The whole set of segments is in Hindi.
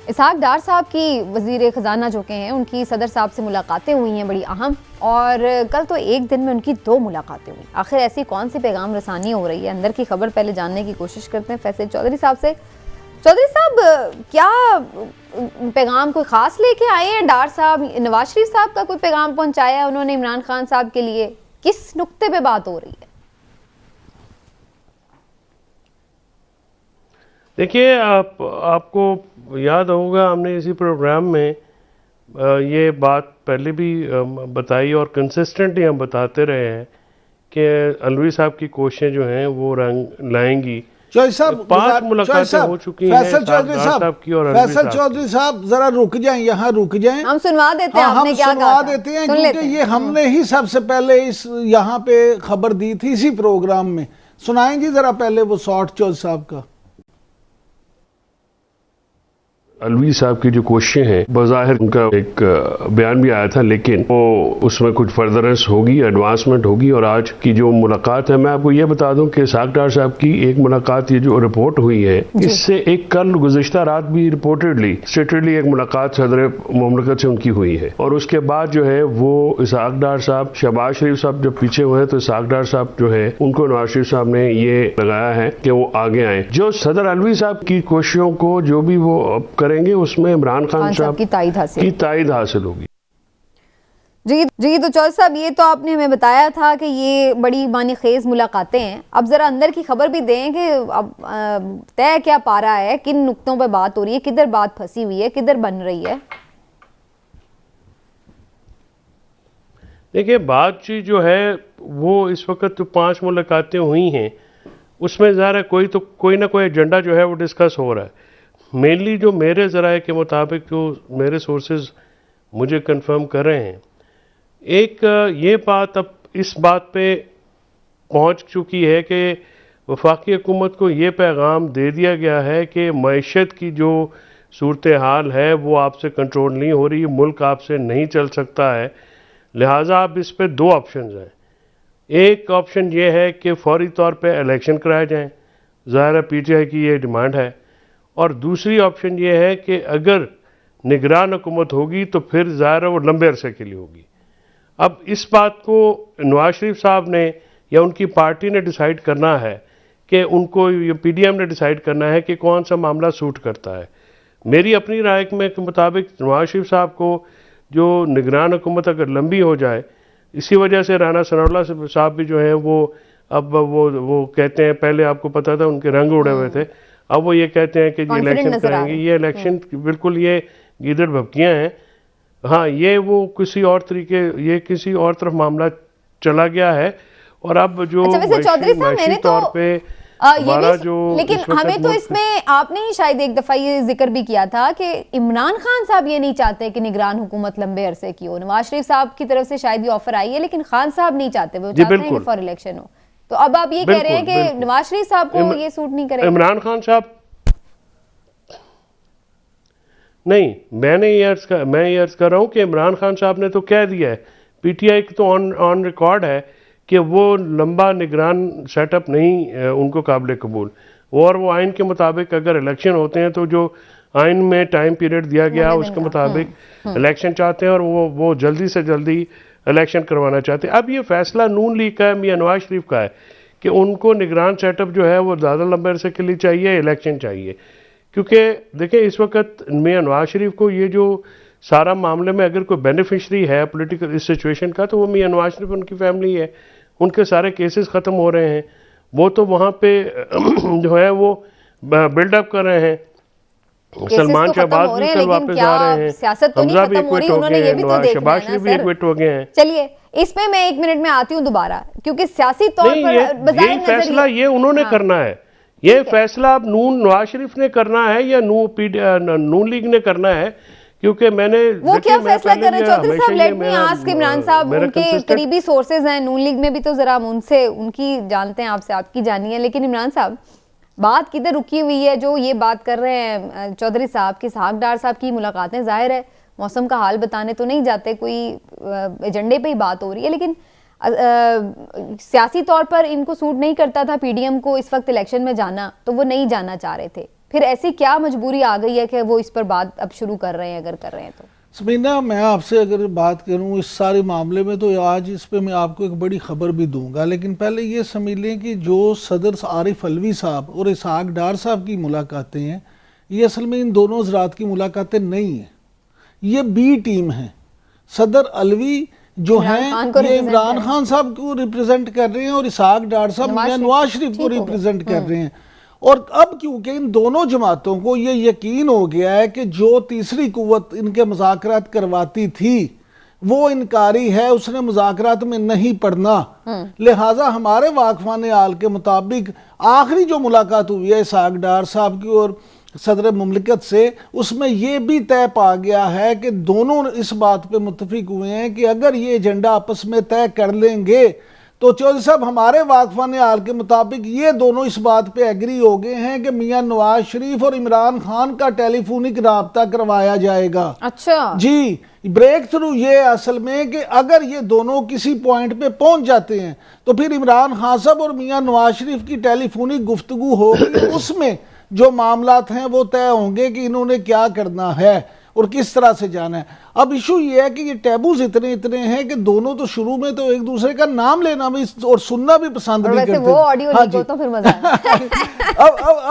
इसहाक डार साहब की वज़ीर ख़जाना जो के हैं उनकी सदर साहब से मुलाकातें हुई हैं बड़ी अहम, और कल तो एक दिन में उनकी 2 मुलाकातें हुई। आखिर ऐसी कौन सी पैगाम रसानी हो रही है, अंदर की खबर पहले जानने की कोशिश करते हैं फैसल चौधरी साहब से। चौधरी साहब, क्या पैगाम कोई ख़ास लेके आए हैं डार साहब? नवाज शरीफ साहब का कोई पैगाम पहुँचाया उन्होंने इमरान खान साहब के लिए? किस नुक्ते पर बात हो रही है? देखिए, आपको याद होगा हमने इसी प्रोग्राम में ये बात पहले भी बताई और कंसिस्टेंटली हम बताते रहे हैं कि अलवी साहब की कोशिशें जो हैं वो रंग लाएंगी। 5 मुलाकातें हो चुकी हैं फैसल चौधरी साहब की और फैसल चौधरी साहब जरा रुक जाएं, यहाँ रुक जाएं, हम सुनवा देते हैं। हम सुनवा देते हैं क्योंकि ये हमने ही सबसे पहले इस यहाँ पे खबर दी थी इसी प्रोग्राम में। सुनाएंगे जरा पहले वो शॉर्ट चौधरी साहब का। अलवी साहब की जो कोशिशें हैं, बज़ाहिर उनका एक बयान भी आया था, लेकिन वो उसमें कुछ फर्दरेंस होगी, एडवांसमेंट होगी। और आज की जो मुलाकात है, मैं आपको ये बता दूं कि इसहाक डार साहब की एक मुलाकात, ये जो रिपोर्ट हुई है, इससे एक कल गुज़िश्ता रात भी रिपोर्टेडली स्टेटेडली एक मुलाकात सदर मुमलकत से उनकी हुई है। और उसके बाद जो है वो इसहाक डार साहब, शहबाज शरीफ साहब जब पीछे हुए हैं तो इसहाक डार साहब जो है उनको नवाज शरीफ साहब ने ये लगाया है कि वो आगे आए। जो सदर अलवी साहब की कोशिशों को जो भी वो करेंगे उसमें इमरान खान साहब की तायद हासिल होगी। जी तो चौधरी साहब, ये तो आपने हमें बताया था कि ये बड़ी मानीखेज मुलाकातें हैं। अब जरा अंदर की खबर भी दें कि अब तय क्या पा रहा है, किन नुक्तों पर बात हो रही है, किधर बात फंसी हुई है, किधर बन रही है? देखिए, बातचीत जो है वो इस वक्त तो 5 मुलाकातें हुई हैं, उसमें ज़रा कोई ना कोई एजेंडा जो है वो डिस्कस हो रहा है। मेनली जो मेरे ज़राए के मुताबिक जो मेरे सोर्सेज मुझे कंफर्म कर रहे हैं, एक ये बात अब इस बात पे पहुंच चुकी है कि वफाकी हुकूमत को ये पैगाम दे दिया गया है कि मईशत की जो सूरत हाल है वो आपसे कंट्रोल नहीं हो रही, मुल्क आपसे नहीं चल सकता है। लिहाजा अब इस पे 2 ऑप्शन हैं। एक ऑप्शन ये है कि फौरी तौर पे इलेक्शन कराए जाएं, ज़ाहिर है PTI की ये डिमांड है। और दूसरी ऑप्शन ये है कि अगर निगरान हुकूमत होगी तो फिर ज़ाहिर है वो लंबे अरसे के लिए होगी। अब इस बात को नवाज शरीफ साहब ने या उनकी पार्टी ने डिसाइड करना है कि उनको, PDM ने डिसाइड करना है कि कौन सा मामला सूट करता है। मेरी अपनी राय के मुताबिक नवाज शरीफ साहब को जो निगरान हुकूमत अगर लंबी हो जाए, इसी वजह से राना सनाउल्लाह साहब भी जो है वो अब वो कहते हैं, पहले आपको पता था उनके रंग उड़े हुए थे, अब वो ये कहते हैं कि ये इलेक्शन करेंगे। ये इलेक्शन बिल्कुल ये गीदड़ भपकियाँ हैं। हाँ, ये वो किसी और तरीके, ये किसी और तरफ मामला चला गया है। और अब जो मैंने तौर पे लेकिन हमें तो इसमें आपने ही शायद एक दफा ये जिक्र भी किया था कि इमरान खान साहब ये नहीं चाहते कि निगरान हुकूमत लंबे अरसे की हो। नवाज शरीफ साहब की तरफ से शायद ये ऑफर आई है, लेकिन खान साहब नहीं चाहते, वो चाहते हैं कि फॉर इलेक्शन हो। तो अब आप ये कह रहे हैं कि नवाज शरीफ साहब को ये सूट नहीं करेगा? इमरान खान साहब नहीं, मैं ये अर्ज कर रहा हूं कि इमरान खान साहब ने तो कह दिया है, PTI तो ऑन रिकॉर्ड है कि वो लंबा निगरान सेटअप नहीं उनको काबिल कबूल। और वो आइन के मुताबिक अगर इलेक्शन होते हैं तो जो आइन में टाइम पीरियड दिया गया उसके मुताबिक इलेक्शन चाहते हैं, और वो जल्दी से जल्दी इलेक्शन करवाना चाहते हैं। अब ये फैसला नून लीग का है, मियां नवाज शरीफ का है कि उनको निगरान सेटअप जो है वो ज़्यादा लंबे अरसे के लिए चाहिए, इलेक्शन चाहिए। क्योंकि देखिए, इस वक्त मियां नवाज शरीफ को ये जो सारा मामले में अगर कोई बेनिफिशरी है पॉलिटिकल इस सिचुएशन का, तो वो मियां नवाज शरीफ, उनकी फैमिली है। उनके सारे केसेस ख़त्म हो रहे हैं, वो तो वहाँ पे जो है वो बिल्डअप कर रहे हैं। सलमान शहबाज भी कल वापस आ रहे हैं, हमजा भी एक्विट हो गए हैं, शहबाज शरीफ भी एक्विट हो गए हैं। चलिए, इसमें मैं 1 मिनट में आती हूँ दोबारा, क्योंकि सियासी तौर पर ये फैसला ये उन्होंने करना है। ये फैसला अब नवाज शरीफ ने करना है या नून लीग ने करना है? क्योंकि मैंने वो क्या फैसला कर रहे हैं चौधरी साहब? लेट मी आस्क इमरान साहब, उनके करीबी सोर्सेज हैं नून लीग में भी, तो जरा हम उनसे उनकी जानते हैं, आपसे आपकी जानिए। लेकिन इमरान साहब, बात किधर रुकी हुई है जो ये बात कर रहे हैं चौधरी साहब की इसहाक डार साहब की मुलाकातें? जाहिर है मौसम का हाल बताने तो नहीं जाते, कोई एजेंडे पे ही बात हो रही है, लेकिन सियासी तौर पर इनको सूट नहीं करता था PDM को इस वक्त इलेक्शन में जाना, तो वो नहीं जाना चाह रहे थे। फिर ऐसी क्या मजबूरी आ गई है कि वो इस पर बात अब शुरू कर रहे हैं, अगर कर रहे हैं तो? समीना, मैं आपसे अगर बात करूं इस सारे मामले में तो आज इस पे मैं आपको एक बड़ी खबर भी दूंगा, लेकिन पहले ये समझ लें कि जो सदर आरिफ अलवी साहब और इसहाक डार साहब की मुलाकातें हैं, ये असल में इन दोनों हज़रात की मुलाकातें नहीं हैं, ये बी टीम है। सदर अलवी जो हैं ये इमरान खान साहब को रिप्रेजेंट कर रहे हैं और इसहाक डार साहब नवाज शरीफ को रिप्रेजेंट कर रहे हैं। और अब क्योंकि इन दोनों जमातों को ये यकीन हो गया है कि जो तीसरी कुव्वत इनके मुज़ाकरात करवाती थी वो इनकारी है, उसने मुज़ाकरात में नहीं पढ़ना, लिहाजा हमारे वाकफान आल के मुताबिक आखिरी जो मुलाकात हुई है इसहाक डार साहब की और सदर मुमलिकत से, उसमें यह भी तय पा गया है कि दोनों इस बात पे मुत्तफिक हुए हैं कि अगर ये एजेंडा आपस में तय कर लेंगे तो चौधरी साहब हमारे वाकफान आल के मुताबिक ये दोनों इस बात पे एग्री हो गए हैं कि मियां नवाज शरीफ और इमरान खान का टेलीफोनिक राब्ता करवाया जाएगा। अच्छा जी, ब्रेक थ्रू ये असल में कि अगर ये दोनों किसी पॉइंट पे पहुंच जाते हैं तो फिर इमरान खान साहब और मियां नवाज शरीफ की टेलीफोनिक गुफ्तगू होगी, उसमें जो मामलात हैं वो तय होंगे कि इन्होंने क्या करना है और किस तरह से जाना है। अब इशू ये है कि ये टैबूज इतने हैं कि दोनों तो शुरू में तो एक दूसरे का नाम लेना भी और सुनना भी पसंद नहीं करते। वो ऑडियो लीक हो तो फिर मजा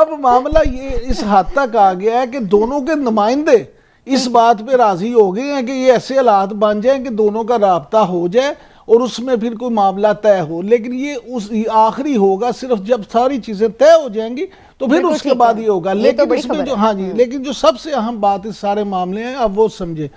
अब मामला ये इस हद तक आ गया है कि दोनों के नुमाइंदे इस बात पे राजी हो गए हैं कि ये ऐसे हालात बन जाए कि दोनों का राब्ता हो जाए और उसमें फिर कोई मामला तय हो, लेकिन ये उस आखिरी होगा सिर्फ जब सारी चीजें तय हो जाएंगी तो फिर उसके बाद ये होगा। लेकिन इसमें जो लेकिन जो सबसे अहम बात इस सारे मामले हैं, अब वो समझे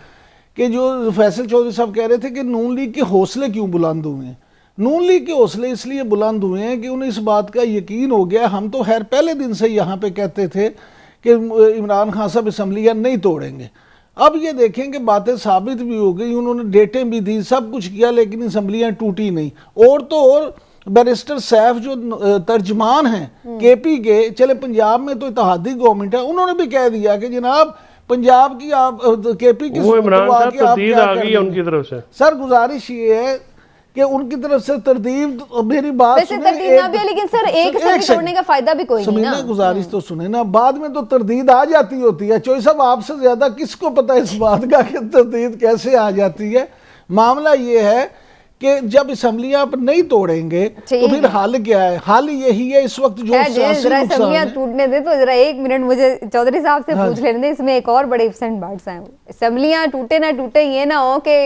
कि जो फैसल चौधरी साहब कह रहे थे कि नून लीग के हौसले क्यों बुलंद हुए हैं। नून लीग के हौसले इसलिए बुलंद हुए हैं कि उन्हें इस बात का यकीन हो गया, हम तो खैर पहले दिन से यहाँ पे कहते थे कि इमरान खान साहब असम्बलियाँ नहीं तोड़ेंगे। अब ये देखें कि बातें साबित भी हो गई, उन्होंने डेटें भी दी, सब कुछ किया, लेकिन असम्बलियाँ टूटी नहीं। और तो और बैरिस्टर सैफ जो तर्जमान हैं केपी के, चले पंजाब में तो इत्तेहादी गवर्नमेंट है, उन्होंने भी कह दिया कि जनाब पंजाब की आप केपी की आ गई उनकी तरफ से। सर गुजारिश ये है कि उनकी तरफ से तरदीब, मेरी बात लेकिन सर एक तोड़ने का फायदा भी कोई नहीं ना। गुजारिश तो सुने ना, बाद में तो तरदीद आ जाती होती है। चौधरी साहब आपसे ज्यादा किसको पता है इस बात का कि तरदीद कैसे आ जाती है। मामला ये है कि जब असम्बलियां आप नहीं तोड़ेंगे तो फिर हल क्या है? हल यही है इस वक्त जो असम्बलियां टूटने दे तो जरा एक मिनट मुझे चौधरी साहब से पूछ लेने दे, इसमें एक और बड़े इफेक्ट बार्ड्स हैं। असम्बलियां टूटे ना टूटे, ये ना हो कि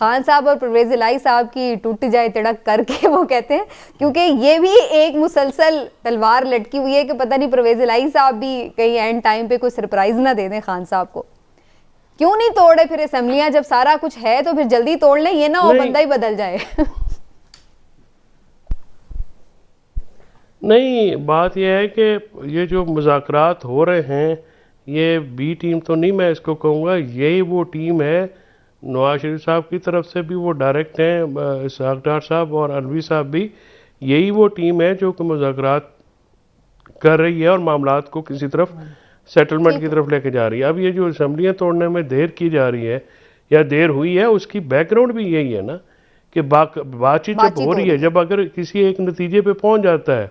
खान साहब और परवेज इलाही साहब की टूट जाए तिड़क करके, वो कहते हैं, क्योंकि ये भी एक मुसलसल तलवार लटकी हुई है कि पता नहीं परवेज इलाही साहब भी कहीं एंड टाइम पे कोई सरप्राइज ना दे दें खान साहब को। क्यों नहीं तोड़े फिर असेंबलियां, जब सारा कुछ है तो फिर जल्दी तोड़ लें, ये ना हो बंदा ही बदल जाए। नहीं, बात यह है कि ये जो मुज़ाकरात हो रहे हैं, ये बी टीम तो नहीं मैं इसको कहूँगा, यही वो टीम है। नवाज शरीफ साहब की तरफ से भी वो डायरेक्ट हैं, इसहाक डार साहब और अलवी साहब भी, यही वो टीम है जो कि मुज़ाकरात कर रही है और मामलात को किसी तरफ सेटलमेंट की तरफ लेके जा रही है। अब ये जो असम्बलियाँ तोड़ने में देर की जा रही है या देर हुई है, उसकी बैकग्राउंड भी यही है ना कि बातचीत जब हो रही है, जब अगर किसी एक नतीजे पे पहुंच जाता है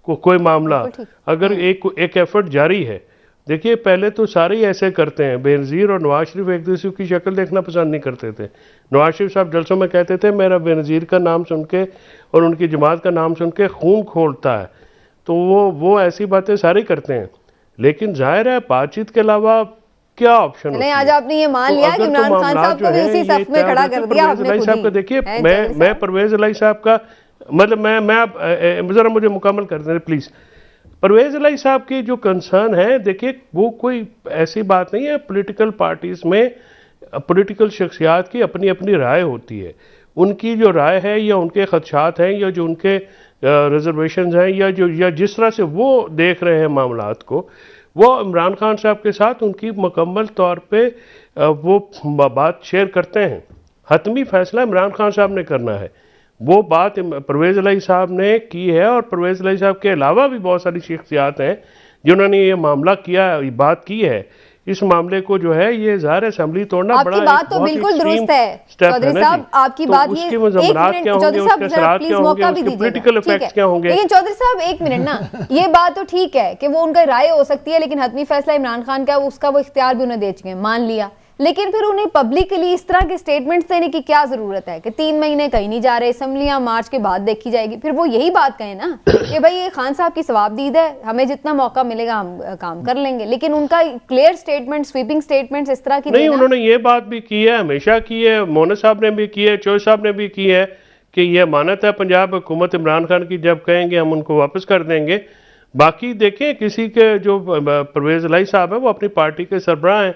कोई मामला, अगर एक एफर्ट जारी है। देखिए पहले तो सारे ही ऐसे करते हैं, बेनज़ीर और नवाज शरीफ एक दूसरे की शक्ल देखना पसंद नहीं करते थे। नवाज शरीफ साहब जलसों में कहते थे मेरा बेनज़ीर का नाम सुन के और उनकी जमात का नाम सुन के खून खोलता है, तो वो ऐसी बातें सारे करते हैं। लेकिन जाहिर है बातचीत के अलावा क्या ऑप्शन नहीं। आज आपने ये मान लिया कि इमरान खान साहब को भी उसी सफ में खड़ा कर दिया आपने खुद ही। देखिए मैं परवेज इलाही साहब का मतलब मैं जरा मुझे मुकम्मल कर दें प्लीज। परवेज इलाही साहब की जो कंसर्न है, देखिए वो कोई ऐसी बात नहीं है, पॉलिटिकल पार्टीज में पॉलिटिकल शख्सियात की अपनी अपनी राय होती है। उनकी जो राय है या उनके खदशात हैं या जो उनके रिजर्वेशन हैं या जिस तरह से वो देख रहे हैं मामलात को, वो इमरान खान साहब के साथ उनकी मुकम्मल तौर पे वो बात शेयर करते हैं। हतमी फैसला इमरान खान साहब ने करना है, वो बात परवेज इलाही साहब ने की है। और परवेज इलाही साहब के अलावा भी बहुत सारी शख्सियात हैं जिन्होंने ये मामला किया, बात की है इस मामले को जो है ये ज़ाहिर असेंबली तोड़ना बड़ा आपकी बात तो बिल्कुल दुरुस्त है चौधरी साहब, आपकी बात ये एक मिनट चौधरी साहब जरा प्लीज मौका भी दीजिए, क्या होंगे। लेकिन चौधरी साहब एक मिनट ना, ये बात तो ठीक है कि वो उनका राय हो सकती है, लेकिन हतमी फैसला इमरान खान का उसका वो इख्तियार भी उन्हें दे चुके हैं, मान लिया, लेकिन फिर उन्हें पब्लिकली इस तरह के स्टेटमेंट्स देने की क्या जरूरत है कि 3 महीने कहीं नहीं जा रहे, असेंबलियां मार्च के बाद देखी जाएगी। फिर वो यही बात कहें ना कि भाई ये खान साहब की सवाबदीद है, हमें जितना मौका मिलेगा हम काम कर लेंगे, लेकिन उनका क्लियर स्टेटमेंट, स्वीपिंग स्टेटमेंट्स इस तरह की नहीं, उन्होंने ये बात भी की है, हमेशा की है, मोना साहब ने भी की है, चोई साहब ने भी की है कि ये अमानत है पंजाब हुकूमत इमरान खान की, जब कहेंगे हम उनको वापस कर देंगे। बाकी देखें, किसी के जो परवेज इलाही साहब है वो अपनी पार्टी के सरबराह हैं,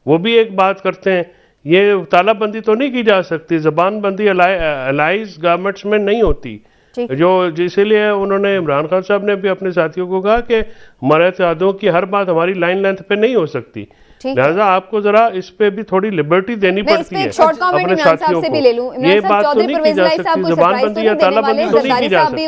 वो भी एक बात करते हैं, ये तालाबंदी तो नहीं की जा सकती, जबानबंदी अलाइज गवर्नमेंट्स में नहीं होती, जो इसीलिए उन्होंने इमरान खान साहब ने भी अपने साथियों को कहा कि हमारे इत्तेहादों की हर बात हमारी लाइन लेंथ पे नहीं हो सकती, लिहाजा आपको जरा इस पे भी थोड़ी लिबर्टी देनी पड़ती है अपने साथियों को। ये बात तो नहीं की जा सकती, जबानबंदी या तालाबंदी तो नहीं की जा सकती।